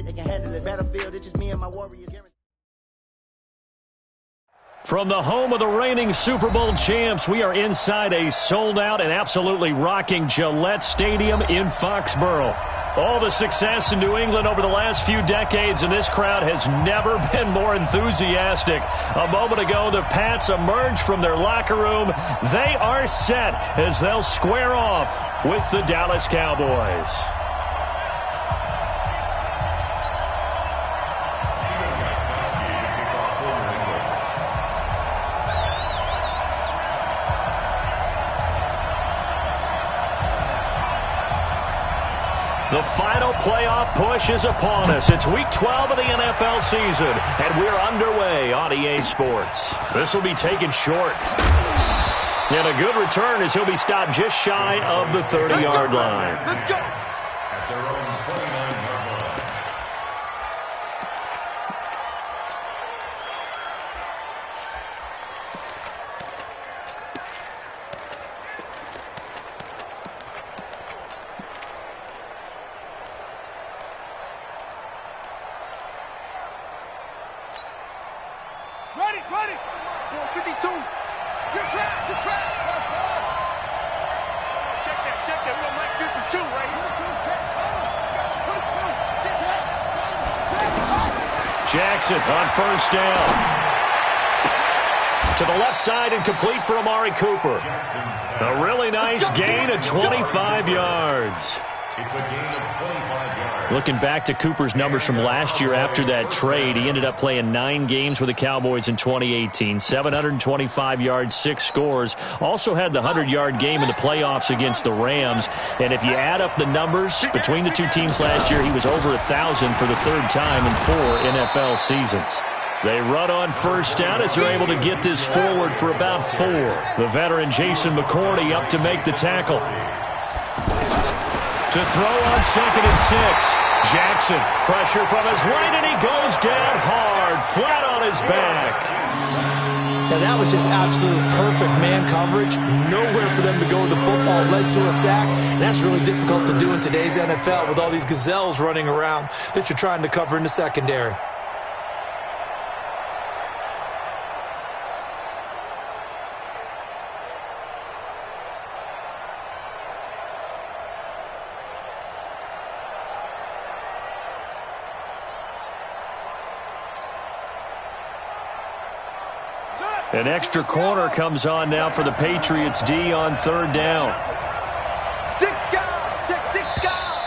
They can handle it. Battlefield, it's just me and my warriors. From the home of the reigning Super Bowl champs, we are inside a sold-out and absolutely rocking Gillette Stadium in Foxborough. All the success in New England over the last few decades, and this crowd has never been more enthusiastic. A moment ago, the Pats emerged from their locker room. They are set as they'll square off with the Dallas Cowboys. The final playoff push is upon us. It's Week 12 of the NFL season, and we're underway on EA Sports. This will be taken short. And a good return as he'll be stopped just shy of the 30-yard line. Let's go. At their own 29-yard line. Ready. 452. You're trapped. Let's go. Check that. We're on Mike 52 right here. Jackson on first down. To the left side and complete for Amari Cooper. A really nice gain of 25 yards. It's a gain of 25 yards. Looking back to Cooper's numbers from last year after that trade, he ended up playing 9 games with the Cowboys in 2018. 725 yards, 6 scores. Also had the 100-yard game in the playoffs against the Rams. And if you add up the numbers between the two teams last year, he was over 1,000 for the third time in 4 NFL seasons. They run on first down as they're able to get this forward for about 4. The veteran Jason McCourty up to make the tackle. To throw on 2nd and 6. Jackson, pressure from his right, and he goes down hard, flat on his back. Now that was just absolute perfect man coverage. Nowhere for them to go with the football. Led to a sack. And that's really difficult to do in today's NFL with all these gazelles running around that you're trying to cover in the secondary. An extra corner comes on now for the Patriots D on 3rd down. 6 guys. Check 6 guys.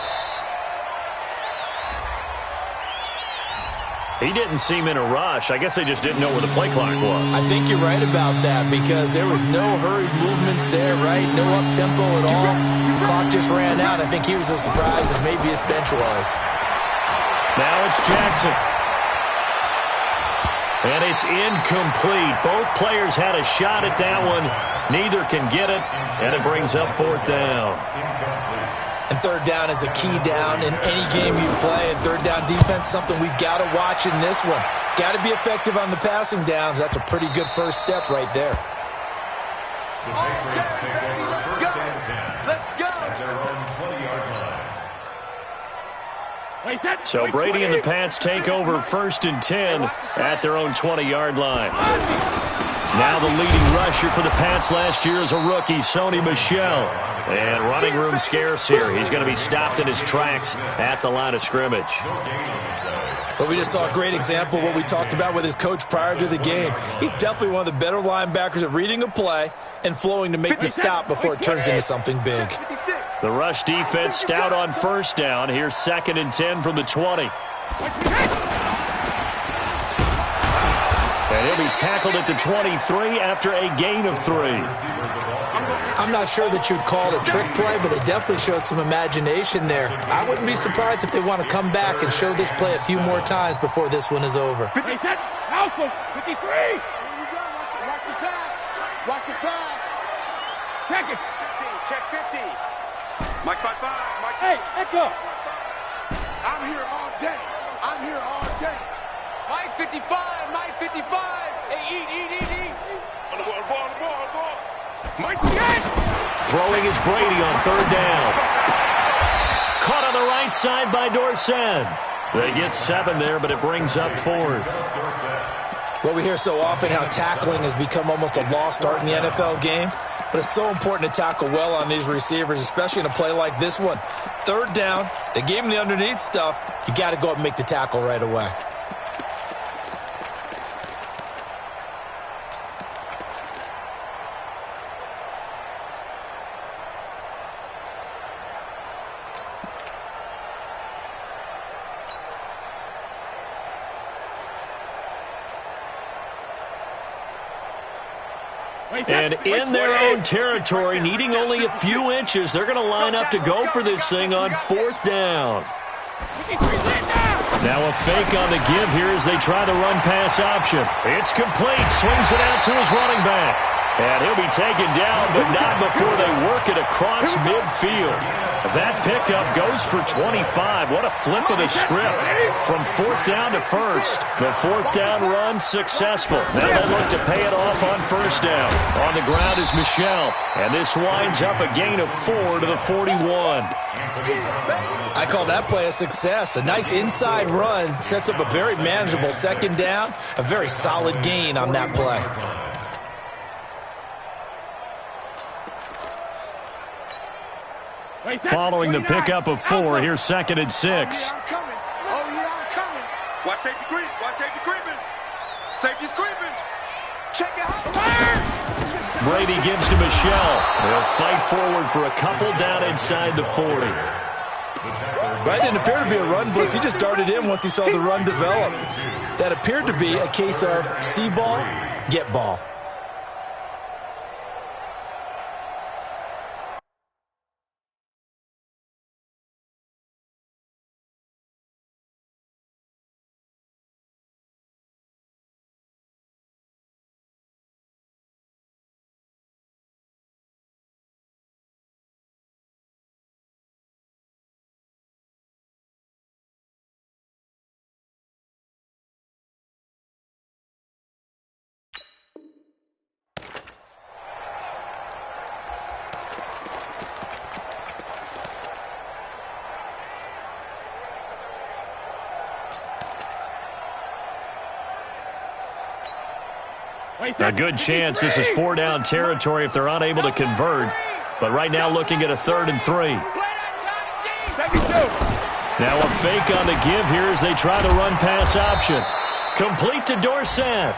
He didn't seem in a rush. I guess they just didn't know where the play clock was. I think you're right about that because there was no hurried movements there, right? No up-tempo at all. The clock just ran out. I think he was as surprised as maybe his bench was. Now it's Jackson. And it's incomplete. Both players had a shot at that one. Neither can get it, and it brings up 4th down. And 3rd down is a key down in any game you play. And 3rd down defense, something we've got to watch in this one. Got to be effective on the passing downs. That's a pretty good first step right there. The Patriots take over 1st and 10. Let's go. At their own 20-yard line. So Brady and the Pats take over 1st and 10 at their own 20-yard line. Now the leading rusher for the Pats last year is a rookie, Sony Michel. And running room scarce here. He's going to be stopped in his tracks at the line of scrimmage. But we just saw a great example of what we talked about with his coach prior to the game. He's definitely one of the better linebackers at reading a play and flowing to make the stop before it turns into something big. The rush defense stout on 1st down. Here's 2nd and 10 from the 20. And he'll be tackled at the 23 after a gain of 3. I'm not sure that you'd call it a trick play, but they definitely showed some imagination there. I wouldn't be surprised if they want to come back and show this play a few more times before this one is over. 53. Watch the pass. Check it. 50. Check 50. Mike 5-5. Mike. Hey, echo. I'm here all day. Mike 55. Mike 55. Hey, eat. On the ball. Mike, yes! Throwing is Brady on 3rd down. Caught on the right side by Dorsett. They get 7 there, but it brings up 4th. Well, we hear so often how tackling has become almost a lost art in the NFL game. But it's so important to tackle well on these receivers, especially in a play like this one. 3rd down, they gave him the underneath stuff. You got to go up and make the tackle right away. And in their own territory, needing only a few inches, they're going to line up to go for this thing on 4th down. Now a fake on the give here as they try the run-pass option. It's complete. Swings it out to his running back. And he'll be taken down, but not before they work it across midfield. That pickup goes for 25. What a flip of the script from 4th down to 1st. The 4th down run successful. Now they look to pay it off on 1st down. On the ground is Michel, and this winds up a gain of 4 to the 41. I call that play a success. A nice inside run sets up a very manageable 2nd down. A very solid gain on that play. Following the pickup of 4, here's 2nd and 6. Oh, yeah, I'm coming. Watch safety creep. Watch safety creeping. Safety's creeping. Check it out. Brady gives to Michel. They'll fight forward for a couple down inside the 40. That didn't appear to be a run blitz. He just darted in once he saw the run develop. That appeared to be a case of see ball, get ball. A good chance this is 4 down territory if they're unable to convert. But right now looking at a 3rd and 3. Now a fake on the give here as they try the run-pass option. Complete to Dorsett.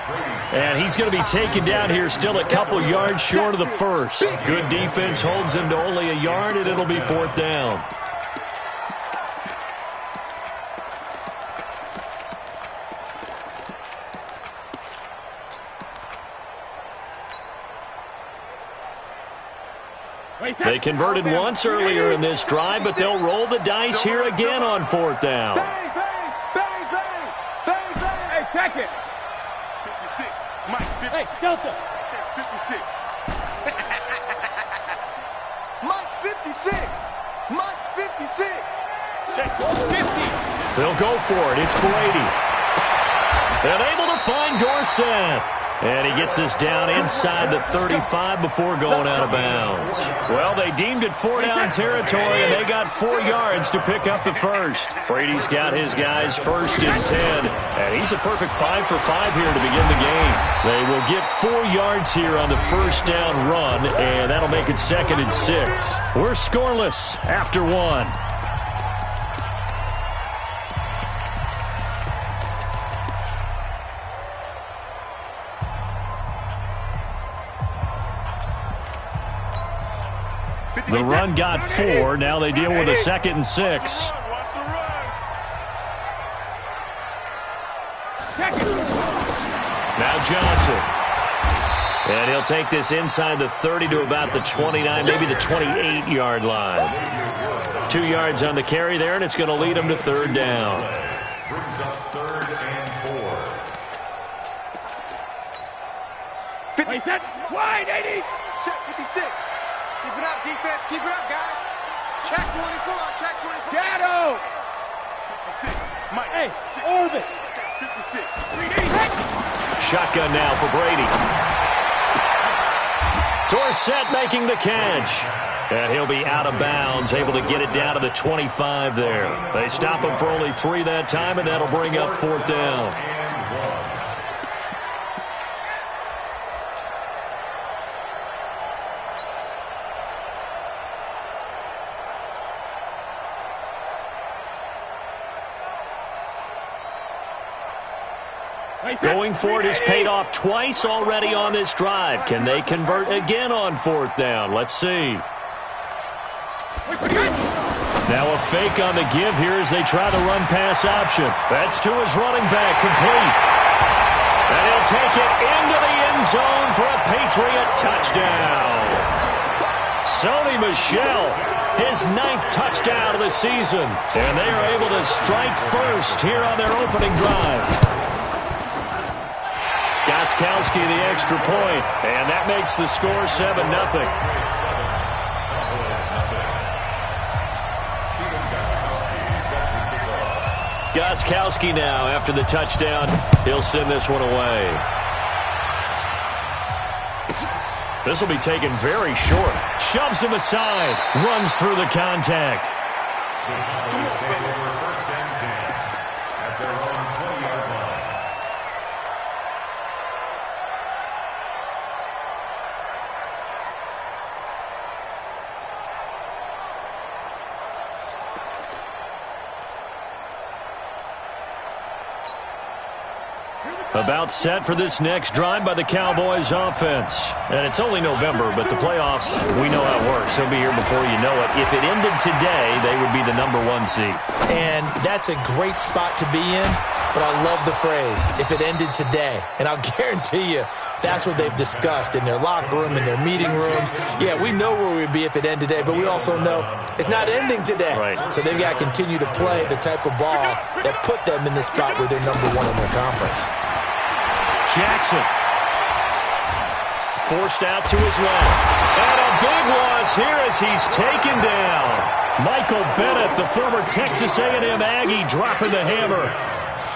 And he's going to be taken down here still a couple yards short of the 1st. Good defense holds him to only a yard, and it'll be 4th down. They converted once earlier in this drive, but they'll roll the dice here again on 4th down. Bang, bang, bang, bang, bang, bang. Hey, check it. 56. Mike, 50. Hey, Delta. 56. Mike's 56. Mike's 56. Check 50. They'll go for it. It's Brady. And able to find Dorsett. And he gets us down inside the 35 before going out of bounds. Well, they deemed it 4 down territory, and they got 4 yards to pick up the 1st. Brady's got his guys 1st and 10, and he's a perfect 5 for 5 here to begin the game. They will get 4 yards here on the 1st down run, and that'll make it 2nd and 6. We're scoreless after 1. The run got 4. Now they deal with a 2nd and 6. Now Johnson. And he'll take this inside the 30 to about the 29, maybe the 28-yard line. 2 yards on the carry there, and it's going to lead him to 3rd down. Brings up 3rd and 4. Wait, that's wide, 80. Check 56. Keep it up, defense. Keep it up, guys. Check 24. Check 24. Shadow. 56. Mike. Hey, orbit. 56. 3D. Shotgun now for Brady. Dorsett making the catch. And he'll be out of bounds, able to get it down to the 25 there. They stop him for only 3 that time, and that'll bring up 4th down. Going for it has paid off twice already on this drive. Can they convert again on 4th down? Let's see. Now a fake on the give here as they try the run-pass option. That's to his running back, complete. And he'll take it into the end zone for a Patriot touchdown. Sony Michel, his 9th touchdown of the season. And they are able to strike first here on their opening drive. Gostkowski the extra point, and that makes the score 7-0. Gostkowski now, after the touchdown, he'll send this one away. This will be taken very short. Shoves him aside, runs through the contact. About set for this next drive by the Cowboys offense. And it's only November, but the playoffs, we know how it works. They'll be here before you know it. If it ended today, they would be the #1 seed. And that's a great spot to be in, but I love the phrase, if it ended today. And I'll guarantee you, that's what they've discussed in their locker room, in their meeting rooms. Yeah, we know where we'd be if it ended today, but we also know it's not ending today. Right. So they've got to continue to play the type of ball that put them in the spot where they're #1 in their conference. Jackson forced out to his left. And a big loss here as he's taken down. Michael Bennett, the former Texas A&M Aggie, dropping the hammer.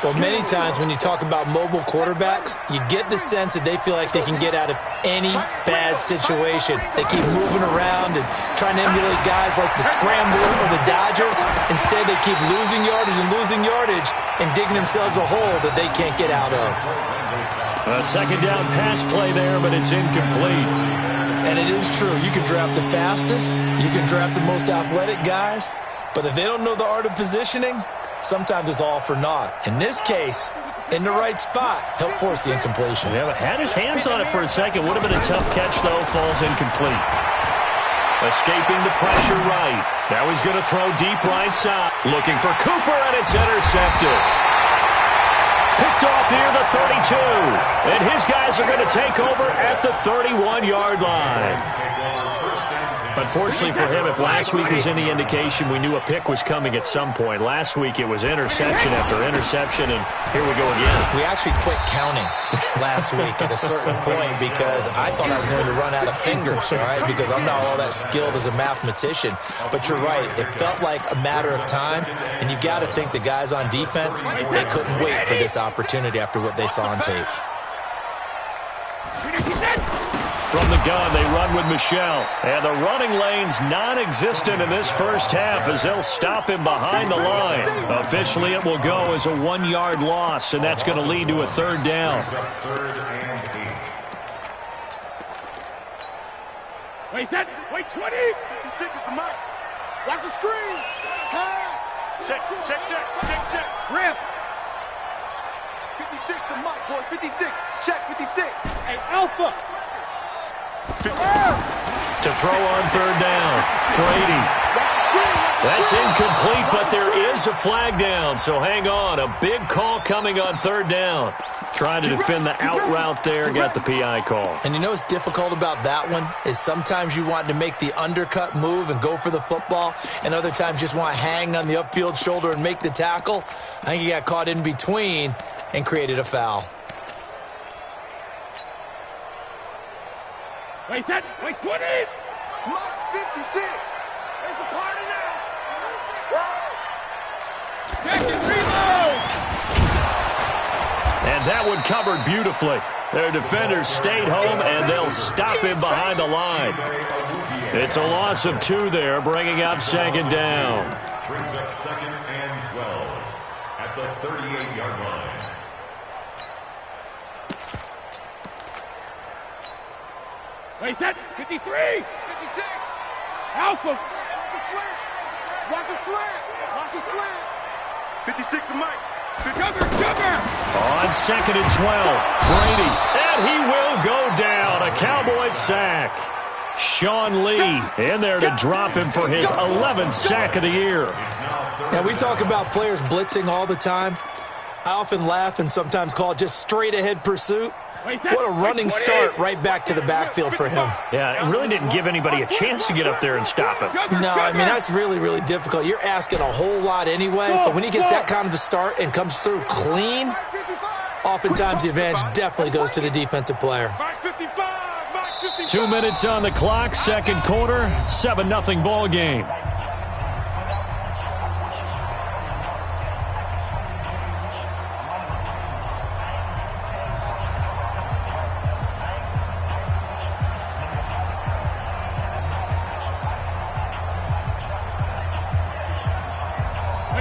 Well, many times when you talk about mobile quarterbacks, you get the sense that they feel like they can get out of any bad situation. They keep moving around and trying to emulate guys like the Scrambler or the Dodger. Instead, they keep losing yardage and digging themselves a hole that they can't get out of. A second down pass play there, but it's incomplete. And it is true. You can draft the fastest. You can draft the most athletic guys. But if they don't know the art of positioning, sometimes it's all for naught. In this case, in the right spot, helped force the incompletion. Yeah, but had his hands on it for a second. Would have been a tough catch, though. Falls incomplete. Escaping the pressure right. Now he's going to throw deep right side. Looking for Cooper, and it's intercepted. Picked off near the 32. And his guys are going to take over at the 31-yard line. Unfortunately for him, if last week was any indication, we knew a pick was coming at some point. Last week it was interception after interception, and here we go again. We actually quit counting last week at a certain point because I thought I was going to run out of fingers, all right, because I'm not all that skilled as a mathematician. But you're right. It felt like a matter of time, and you got to think the guys on defense, they couldn't wait for this opportunity after what they saw on tape. From the gun, they run with Michel. And the running lane's non-existent in this first half as they'll stop him behind the line. Officially, it will go as a 1-yard loss, and that's going to lead to a 3rd down. Wait, 20. Watch the screen. Pass. Check. Rip. 56 to Mike, boys. 56. Check, 56. Hey, Alpha. To throw on 3rd down. Brady. That's incomplete, but there is a flag down, so hang on. A big call coming on 3rd down. Trying to defend the out route there, got the PI call. And you know what's difficult about that one is sometimes you want to make the undercut move and go for the football, and other times just want to hang on the upfield shoulder and make the tackle. I think he got caught in between and created a foul. Wait, 20. Mike's 56. It's a party now. Check and reload. And that one covered beautifully. Their defenders stayed home, and they'll stop him behind the line. It's a loss of 2 there, bringing up second down. Brings up 2nd and 12 at the 38-yard line. Wait, that 53, 56. Alpha. Watch a slant. Watch a slant. Watch a slant. 56 to Mike. Jugger. On 2nd and 12, Brady, and he will go down. A Cowboys sack. Sean Lee in there to drop him for his 11th sack of the year. Yeah, we talk about players blitzing all the time. I often laugh and sometimes call it just straight-ahead pursuit. What a running start right back to the backfield for him. Yeah, it really didn't give anybody a chance to get up there and stop him. No, I mean, that's really, really difficult. You're asking a whole lot anyway, but when he gets that kind of a start and comes through clean, oftentimes the advantage definitely goes to the defensive player. 2 minutes on the clock, second quarter, 7-0 ball game.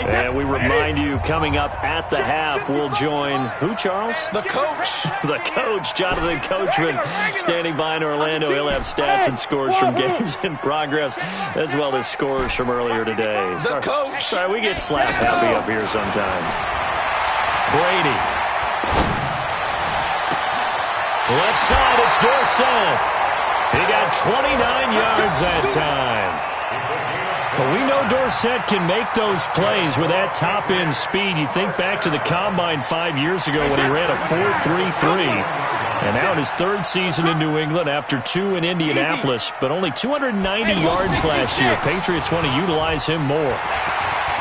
And we remind you, coming up at the half, we'll join who, Charles? The coach. The coach, Jonathan Coachman, standing by in Orlando. He'll have stats and scores from games in progress, as well as scores from earlier today. The coach. Sorry, we get slap happy up here sometimes. Brady. Left side, it's Dorsett. He got 29 yards that time. Well, we know Dorsett can make those plays with that top-end speed. You think back to the Combine 5 years ago when he ran a 4.33. And now in his 3rd season in New England after 2 in Indianapolis, but only 290 yards last year. Patriots want to utilize him more.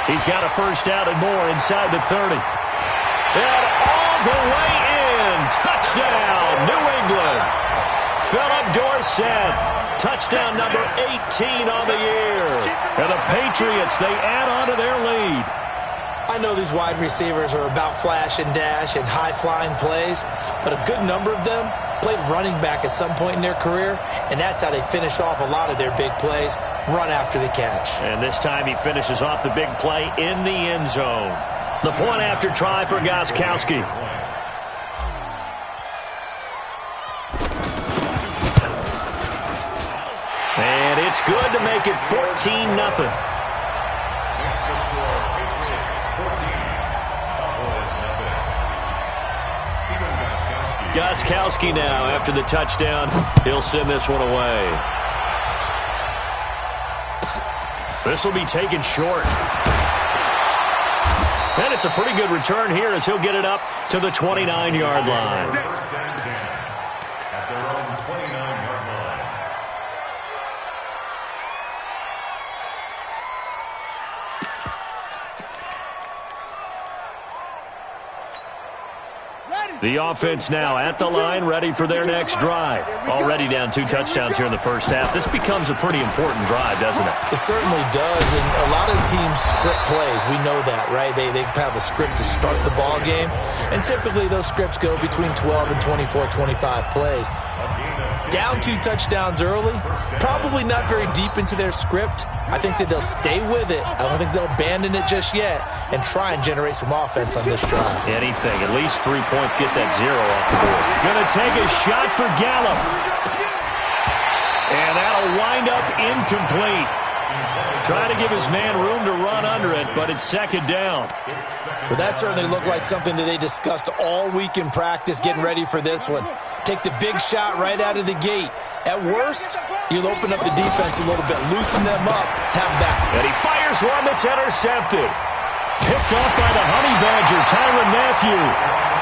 He's got a first down and more inside the 30. And all the way in. Touchdown, New England. Philip Dorsett. Touchdown number 18 on the year. And the Patriots, they add on to their lead. I know these wide receivers are about flash and dash and high-flying plays, but a good number of them played running back at some point in their career, and that's how they finish off a lot of their big plays, run after the catch. And this time he finishes off the big play in the end zone. The point after try for Gostkowski. And it's good to make it 14-0. Gostkowski now after the touchdown. He'll send this one away. This will be taken short. And it's a pretty good return here as he'll get it up to the 29-yard line. The offense now at the line, ready for their next drive. Already down 2 touchdowns here in the first half. This becomes a pretty important drive, doesn't it? It certainly does, and a lot of teams script plays. We know that, right? They have a script to start the ball game, and typically those scripts go between 12 and 24, 25 plays. Down 2 touchdowns early, probably not very deep into their script. I think that they'll stay with it. I don't think they'll abandon it just yet and try and generate some offense on this drive. Anything. At least 3 points, get that 0 off the board. Going to take a shot for Gallup. And that'll wind up incomplete. Trying to give his man room to run under it, but it's second down. Well, that certainly looked like something that they discussed all week in practice, getting ready for this one. Take the big shot right out of the gate. At worst, you'll open up the defense a little bit, loosen them up, have them back. And he fires one that's intercepted. Picked off by the Honey Badger, Tyrann Mathieu.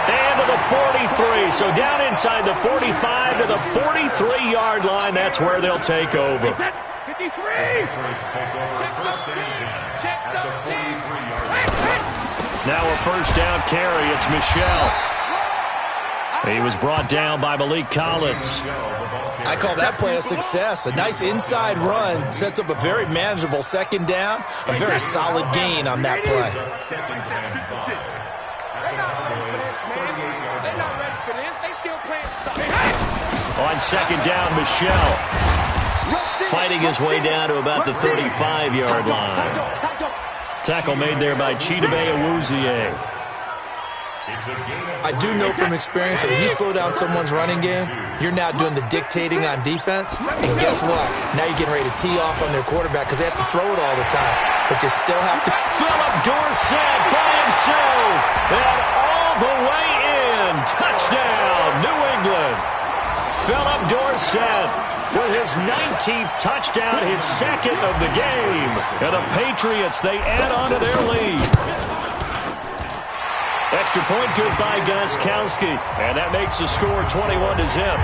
And to the 43. So down inside the 45 to the 43-yard line. That's where they'll take over. 53. Now a first down carry. It's Michel. He was brought down by Malik Collins. I call that play a success. A nice inside run sets up a very manageable second down. A very solid gain on that play. They're not ready for this. They still playing solid. On second down, Michel. fighting his way down to about the 35-yard line. Tackle made there by Chidobe Awuzie. I do know from experience that when you slow down someone's running game, you're now doing the dictating on defense. And guess what? Now you're getting ready to tee off on their quarterback because they have to throw it all the time. But you still have to. Philip Dorsett by himself and all the way in. Touchdown, New England. Philip Dorsett with his 19th touchdown, his second of the game. And the Patriots, they add on to their lead. Extra point good by Gostkowski. And that makes the score 21-0.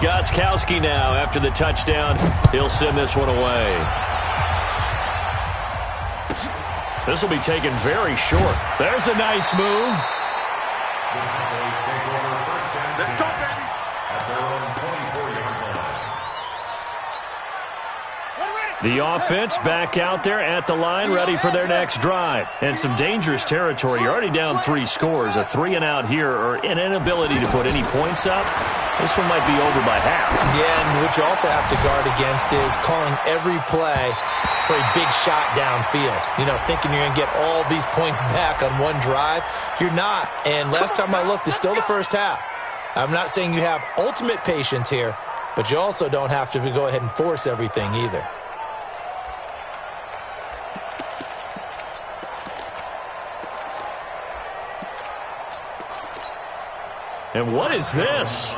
Gostkowski now after the touchdown. He'll send this one away. This will be taken very short. There's a nice move. Let's go, baby. At their own 24-yard line. The offense back out there at the line, ready for their next drive. And some dangerous territory. You're already down 3 scores. A 3-and-out here, or an inability to put any points up. This one might be over by half. Yeah, and what you also have to guard against is calling every play for a big shot downfield. You know, thinking you're going to get all these points back on one drive. You're not. And last time I looked, it's still the first half. I'm not saying you have ultimate patience here, but you also don't have to go ahead and force everything either. And what is this?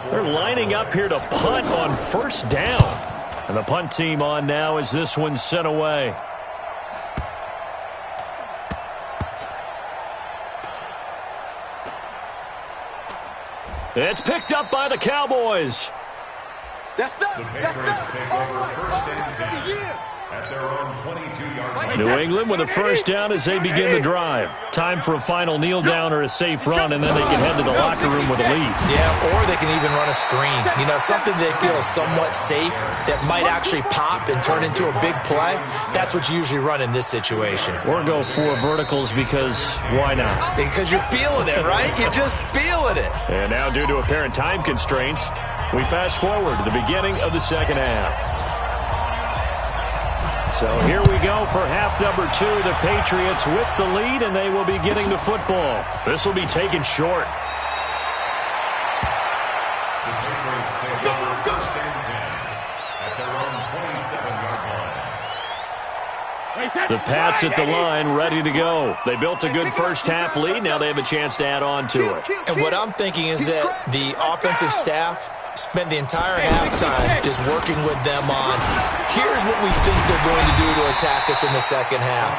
They're lining up here to punt on first down. And the punt team on now as this one's sent away. It's picked up by the Cowboys. That's up. The That's Patriots up. take over first and 10 at their own 22-yard line. New England with a first down as they begin the drive. Time for a final kneel down or a safe run, and then they can head to the locker room with a lead. Yeah, or they can even run a screen. You know, something they feel is somewhat safe that might actually pop and turn into a big play. That's what you usually run in this situation. Or go 4 verticals because why not? Because you're feeling it, right? You're just feeling it. And now due to apparent time constraints, we fast forward to the beginning of the second half. So here we go for half number 2. The Patriots with the lead, and they will be getting the football. This will be taken short. The Patriots take over first and 10 at their own 27-yard line. The Pats at the line, ready to go. They built a good first half lead. Now they have a chance to add on to it. And what I'm thinking is that the offensive staff spent the entire halftime just working with them on, here's what we think they're going to do to attack us in the second half.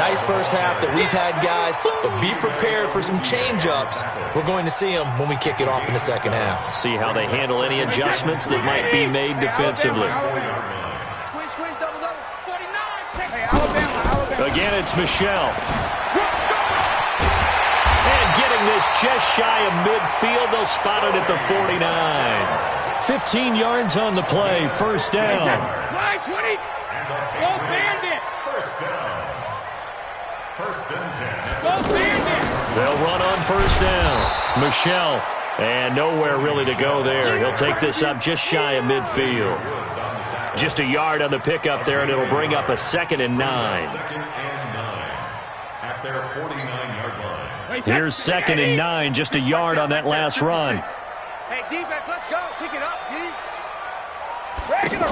Nice first half that we've had, guys, but be prepared for some change-ups. We're going to see them when we kick it off in the second half. See how they handle any adjustments that might be made defensively. Squeeze, double. 49. Again, it's Michelle. And getting this just shy of midfield, they'll spot it at the 49. 15 yards on the play, first down. Line 20. Go Bandit. First down. First and 10. Go Bandit. They'll run on first down. Michelle, and nowhere really to go there. He'll take this up just shy of midfield. Just a yard on the pickup there, and it'll bring up a 2nd and 9. Second and 9 at their 49-yard line. Here's 2nd and 9, just a yard on that last run. Hey, defense, let's go. Pick it up, D. Regular.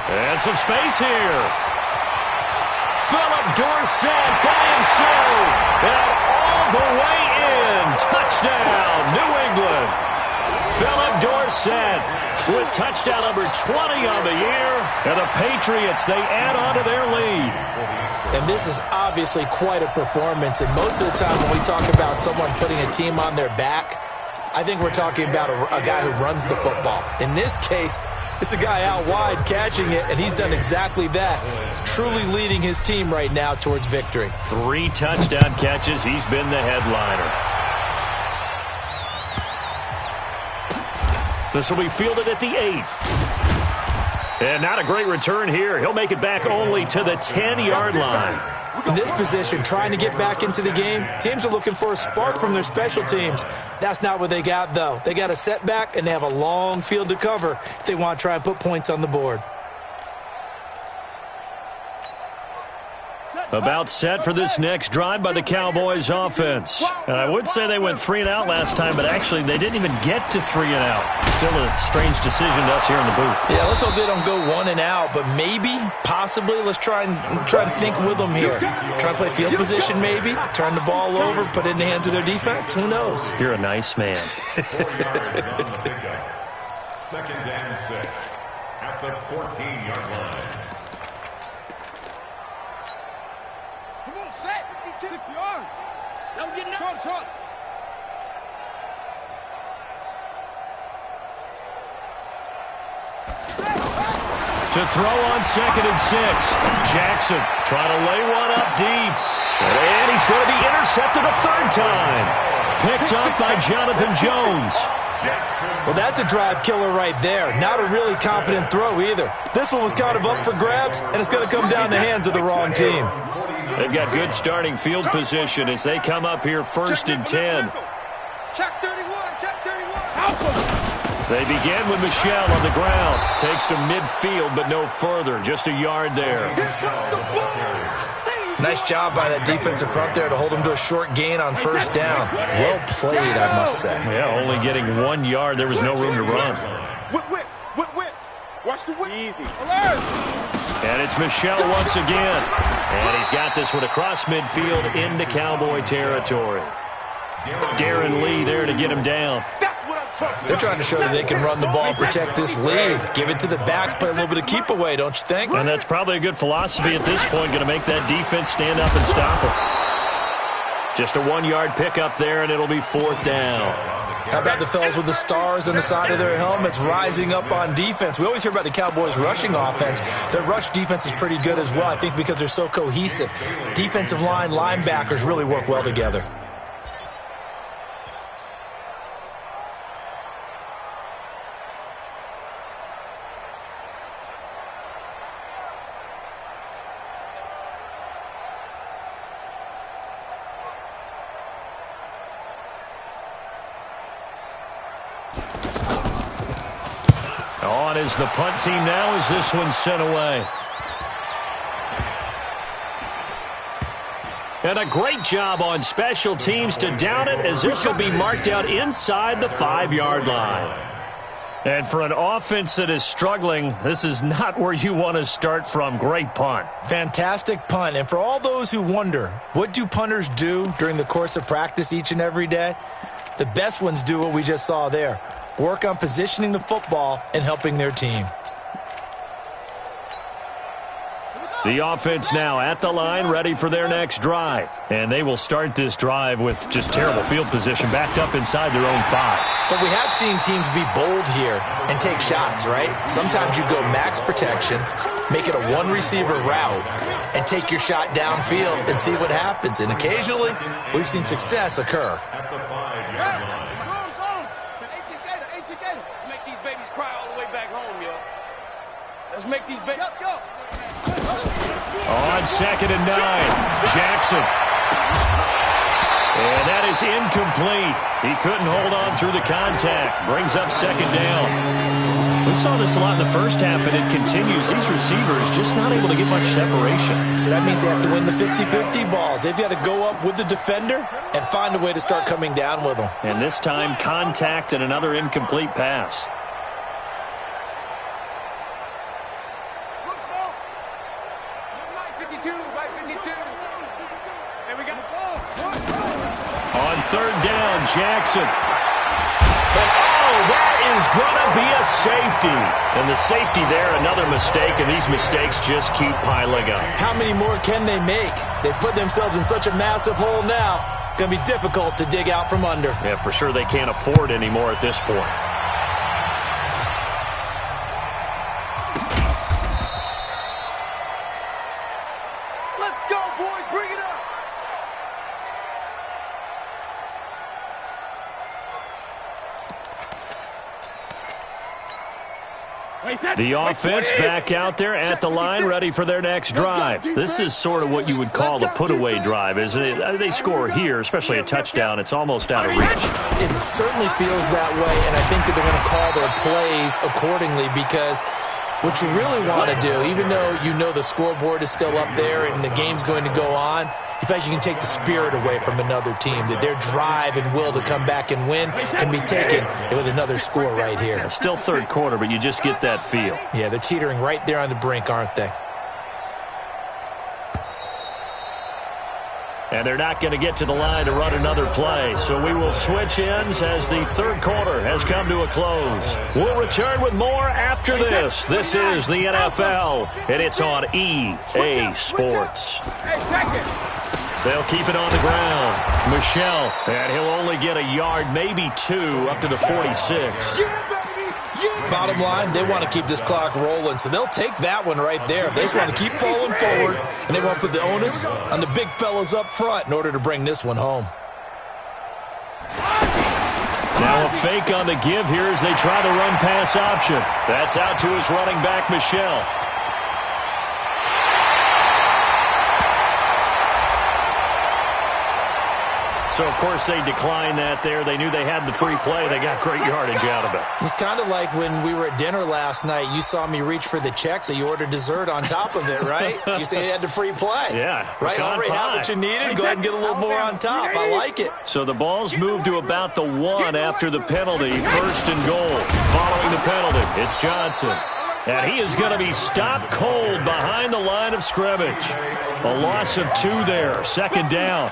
And some space here. Philip Dorsett by himself. And all the way in. Touchdown, New England. Philip Dorsett with touchdown number 20 on the year. And the Patriots, they add on to their lead. And this is obviously quite a performance. And most of the time when we talk about someone putting a team on their back, I think we're talking about a guy who runs the football. In this case, it's a guy out wide catching it, and he's done exactly that, truly leading his team right now towards victory. 3 touchdown catches. He's been the headliner. This will be fielded at the 8th. And not a great return here. He'll make it back only to the 10-yard line. In this position, trying to get back into the game, teams are looking for a spark from their special teams. That's not what they got, though. They got a setback, and they have a long field to cover if they want to try and put points on the board. About set for this next drive by the Cowboys offense. And I would say they went 3 and out last time, but actually they didn't even get to 3 and out. Still a strange decision to us here in the booth. Yeah, let's hope they don't go 1 and out, but maybe, possibly, let's try and think with them here. Try and play field position maybe, turn the ball over, put it in the hands of their defense. Who knows? You're a nice man. 4 yards on the pickup. 2nd and 6 at the 14-yard line. Come on, set. 60 yards. Don't get enough. Short. To throw on 2nd and 6. Jackson trying to lay one up deep. And he's going to be intercepted a 3rd time. Picked up by Jonathan Jones. Well, that's a drive killer right there. Not a really confident throw either. This one was kind of up for grabs, and it's going to come down the hands of the wrong team. They've got good starting field position as they come up here 1st and 10. Check 31. Check 31. They begin with Michel on the ground. Takes to midfield, but no further. Just a yard there. Nice job by that defensive front there to hold him to a short gain on 1st down. Well played, I must say. Yeah, only getting 1 yard. There was no room to run. Whip. Watch the whip. Easy. Alert. And it's Michel once again. And he's got this one across midfield into Cowboy territory. Darren Lee there to get him down. They're trying to show that they can run the ball and protect this lead. Give it to the backs, play a little bit of keep away, don't you think? And that's probably a good philosophy at this point, going to make that defense stand up and stop it. Just a 1-yard pickup there, and it'll be 4th down. How about the fellas with the stars on the side of their helmets rising up on defense? We always hear about the Cowboys' rushing offense. Their rush defense is pretty good as well, I think, because they're so cohesive. Defensive line, linebackers really work well together. On is the punt team now as this one's sent away. And a great job on special teams to down it as this will be marked out inside the 5-yard line. And for an offense that is struggling, this is not where you want to start from. Great punt. Fantastic punt. And for all those who wonder, what do punters do during the course of practice each and every day? The best ones do what we just saw there. Work on positioning the football and helping their team. The offense now at the line, ready for their next drive. And they will start this drive with just terrible field position, backed up inside their own 5. But we have seen teams be bold here and take shots, right? Sometimes you go max protection, make it a 1-receiver route, and take your shot downfield and see what happens. And occasionally, we've seen success occur. At the 5-yard line. Let's make these babies. On 2nd and 9, Jackson. And that is incomplete. He couldn't hold on through the contact. Brings up 2nd down. We saw this a lot in the first half, and it continues. These receivers just not able to get much separation. So that means they have to win the 50-50 balls. They've got to go up with the defender and find a way to start coming down with them. And this time, contact and another incomplete pass. On 3rd down, Jackson. And that is going to be a safety. And the safety there, another mistake, and these mistakes just keep piling up. How many more can they make? They put themselves in such a massive hole now. It's going to be difficult to dig out from under. Yeah, for sure they can't afford anymore at this point. Let's go, boys. Bring it up. Wait, that's The offense back out there at the line, ready for their next drive. This is sort of what you would call the put-away drive, isn't it? They score here, especially a touchdown. It's almost out of reach. It certainly feels that way, and I think that they're going to call their plays accordingly because what you really want to do, even though you know the scoreboard is still up there and the game's going to go on, in fact, you can take the spirit away from another team, that their drive and will to come back and win can be taken with another score right here. Still third quarter, but you just get that feel. Yeah, they're teetering right there on the brink, aren't they? And they're not going to get to the line to run another play. So we will switch ends as the third quarter has come to a close. We'll return with more after this. This is the NFL, and it's on EA Sports. They'll keep it on the ground. Michel, and he'll only get a yard, maybe two, up to the 46. Bottom line, they want to keep this clock rolling, so they'll take that one right there. They just want to keep falling forward, and they want to put the onus on the big fellas up front in order to bring this one home. Now a fake on the give here as they try the run-pass option. That's out to his running back, Michel. So, of course, they declined that there. They knew they had the free play. They got great yardage out of it. It's kind of like when we were at dinner last night. You saw me reach for the check, so you ordered dessert on top of it, right? You say you had the free play. Yeah. Right? Already have what you needed. Go ahead and get a little more on top. I like it. So the ball's moved to about the 1 after the penalty. First and goal. Following the penalty, it's Johnson. And he is going to be stopped cold behind the line of scrimmage. A loss of 2 there. Second down.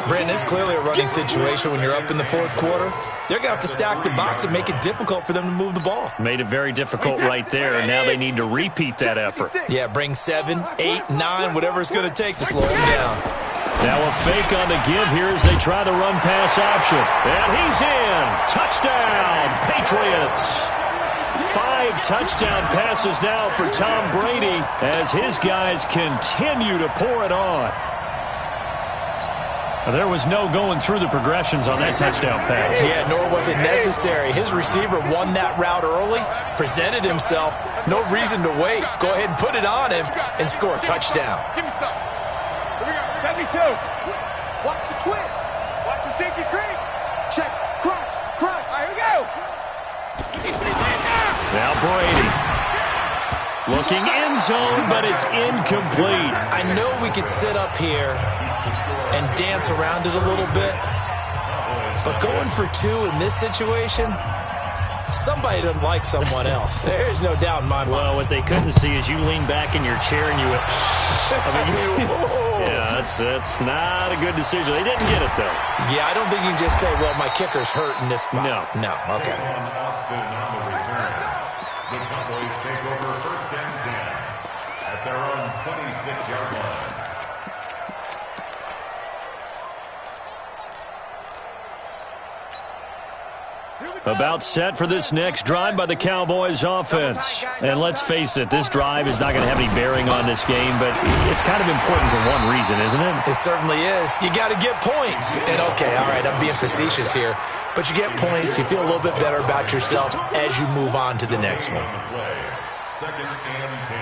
Brandon, it's clearly a running situation when you're up in the fourth quarter. They're going to have to stack the box and make it difficult for them to move the ball. Made it very difficult right there, and now they need to repeat that effort. Yeah, bring 7, 8, 9, whatever it's going to take to slow them down. Now a fake on the give here as they try the run-pass option. And he's in. Touchdown, Patriots. 5 touchdown passes now for Tom Brady as his guys continue to pour it on. There was no going through the progressions on that touchdown pass. Yeah, nor was it necessary. His receiver won that route early, presented himself. No reason to wait. Go ahead and put it on him and score a touchdown. Give me some. Here we go. Let me go. Watch the twist. Watch the safety creep. Check. Crunch. Crunch. All right, here we go. Now Brady. Looking end zone, but it's incomplete. I know we could sit up here and dance around it a little bit, but going for 2 in this situation, somebody doesn't like someone else. There's no doubt in my mind. Well, what they couldn't see is you lean back in your chair and you went, yeah, that's not a good decision. They didn't get it, though. Yeah, I don't think you can just say, well, my kicker's hurt in this spot. No, okay. The Cowboys take over first and 10 at their own 26-yard line. About set for this next drive by the Cowboys offense. And let's face it, this drive is not going to have any bearing on this game, but it's kind of important for one reason, isn't it? It certainly is. You got to get points. And okay, all right, I'm being facetious here, but you get points, you feel a little bit better about yourself as you move on to the next one. Second and 10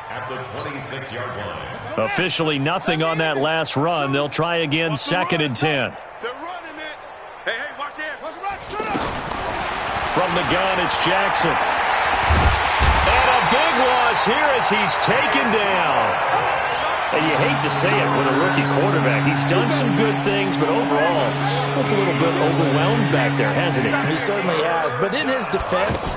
at the 26-yard line. Officially nothing on that last run. They'll try again, second and 10. They're running it. Hey, watch it. From the gun, it's Jackson. And a big loss here as he's taken down. And you hate to say it with a rookie quarterback. He's done some good things, but overall, looked a little bit overwhelmed back there, hasn't he? He certainly has. But in his defense,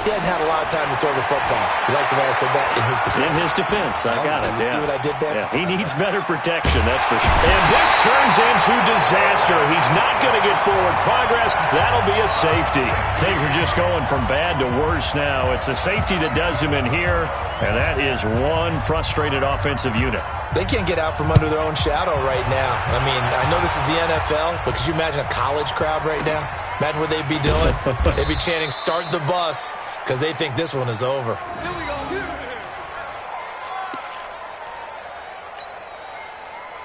he hadn't had a lot of time to throw the football. You like the way I said that? In his defense. In his defense. I got it. You see what I did there? Yeah. He needs better protection, that's for sure. And this turns into disaster. He's not going to get forward progress. That'll be a safety. Things are just going from bad to worse now. It's a safety that does him in here, and that is one frustrated offensive unit. They can't get out from under their own shadow right now. I mean, I know this is the NFL, but could you imagine a college crowd right now? Imagine what they'd be doing. They'd be chanting, "Start the bus," because they think this one is over. Here we go.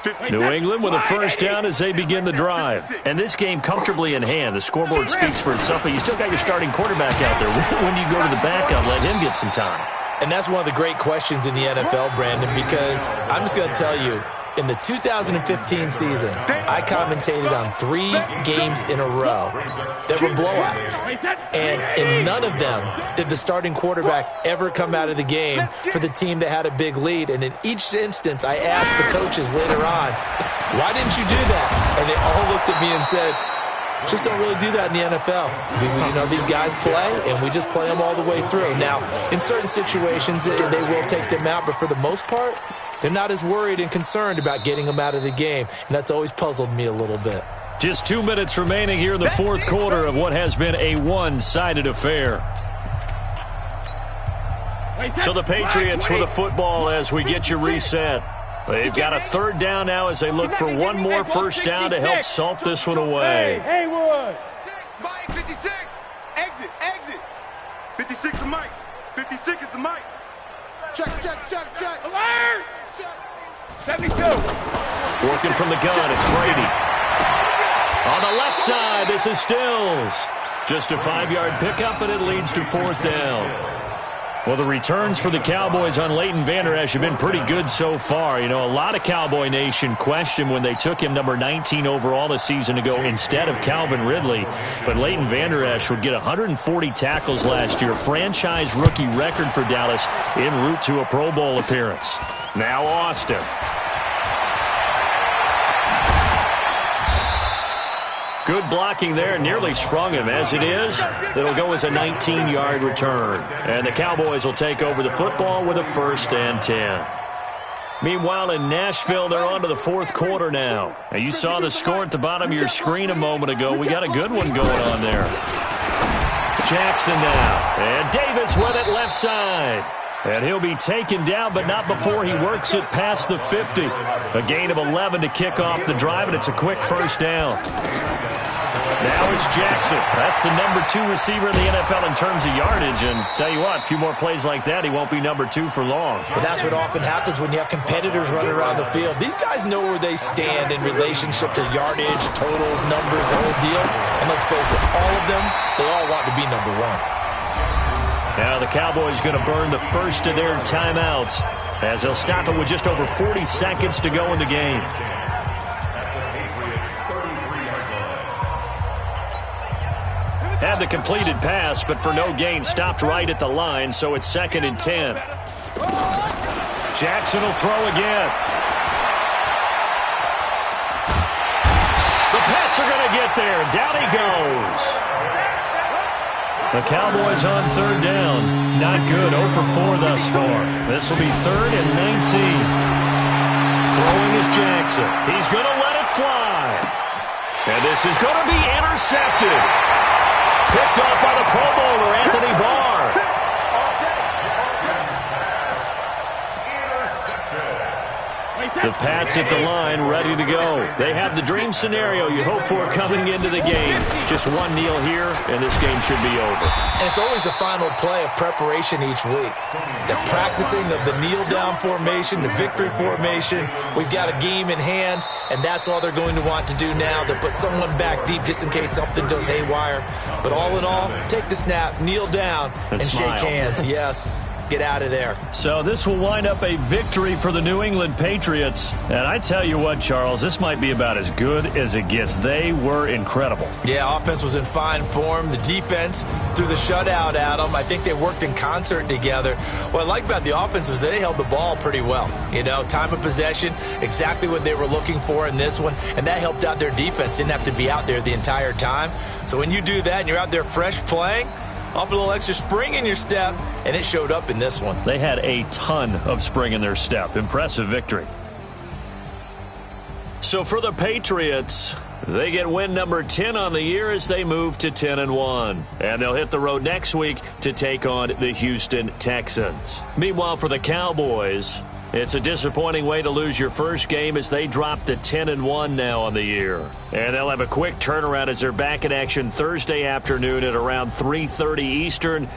50. New England with a first down as they begin the drive. And this game comfortably in hand. The scoreboard speaks for itself, but you still got your starting quarterback out there. When you go to the backup, let him get some time. And that's one of the great questions in the NFL, Brandon, because I'm just going to tell you, in the 2015 season, I commentated on 3 games in a row that were blowouts. And in none of them did the starting quarterback ever come out of the game for the team that had a big lead. And in each instance, I asked the coaches later on, why didn't you do that? And they all looked at me and said, just don't really do that in the NFL. You know, these guys play, and we just play them all the way through. Now, in certain situations, they will take them out, but for the most part, they're not as worried and concerned about getting them out of the game, and that's always puzzled me a little bit. Just 2 minutes remaining here in the fourth quarter of what has been a one-sided affair. So the Patriots with the football as we get you reset. They've got a third down now as they look for one more first down to help salt this one away. Hey, Haywood. 56. Exit. 56 is Mike. 56 is the Mike. Check. Alert. 72. Working from the gun, it's Brady. On the left side, this is Stills. Just a 5-yard pickup, and it leads to fourth down. Well, the returns for the Cowboys on Leighton Vander Esch have been pretty good so far. You know, a lot of Cowboy Nation questioned when they took him number 19 overall a season ago instead of Calvin Ridley. But Leighton Vander Esch would get 140 tackles last year, franchise rookie record for Dallas en route to a Pro Bowl appearance. Now Austin. Good blocking there, nearly sprung him. As it is, it'll go as a 19-yard return. And the Cowboys will take over the football with a 1st and 10. Meanwhile, in Nashville, they're on to the fourth quarter now. And you saw the score at the bottom of your screen a moment ago. We got a good one going on there. Jackson now. And Davis with it left side. And he'll be taken down, but not before he works it past the 50. A gain of 11 to kick off the drive, and it's a quick first down. Now it's Jackson. That's the number 2 receiver in the NFL in terms of yardage. And tell you what, a few more plays like that, he won't be number 2 for long. But that's what often happens when you have competitors running around the field. These guys know where they stand in relationship to yardage, totals, numbers, the whole deal. And let's face it, all of them, they all want to be number 1. Now the Cowboys going to burn the first of their timeouts as they'll stop it with just over 40 seconds to go in the game. Had the completed pass, but for no gain, stopped right at the line, so it's 2nd and 10. Jackson will throw again. The Pats are going to get there. Down he goes. The Cowboys on third down. Not good. 0 for 4 thus far. This will be 3rd and 19. Throwing is Jackson. He's going to let it fly. And this is going to be intercepted. Picked off by the Pro Bowler, Anthony Barr. The Pats at the line, ready to go. They have the dream scenario you hope for coming into the game. Just one kneel here, and this game should be over. And it's always the final play of preparation each week. The practicing of the kneel-down formation, the victory formation. We've got a game in hand, and that's all they're going to want to do now. They'll put someone back deep just in case something goes haywire. But all in all, take the snap, kneel down, and shake hands. Yes. Get out of there. So this will wind up a victory for the New England Patriots. And I tell you what, Charles, this might be about as good as it gets. They were incredible. Yeah, offense was in fine form. The defense threw the shutout at them. I think they worked in concert together. What I like about the offense was they held the ball pretty well. You know, time of possession, exactly what they were looking for in this one. And that helped out their defense. Didn't have to be out there the entire time. So when you do that and you're out there fresh playing, off a little extra spring in your step, and it showed up in this one. They had a ton of spring in their step. Impressive victory. So for the Patriots, they get win number 10 on the year as they move to 10-1. And they'll hit the road next week to take on the Houston Texans. Meanwhile, for the Cowboys, it's a disappointing way to lose your first game as they drop to 10-1 now on the year. And they'll have a quick turnaround as they're back in action Thursday afternoon at around 3:30 Eastern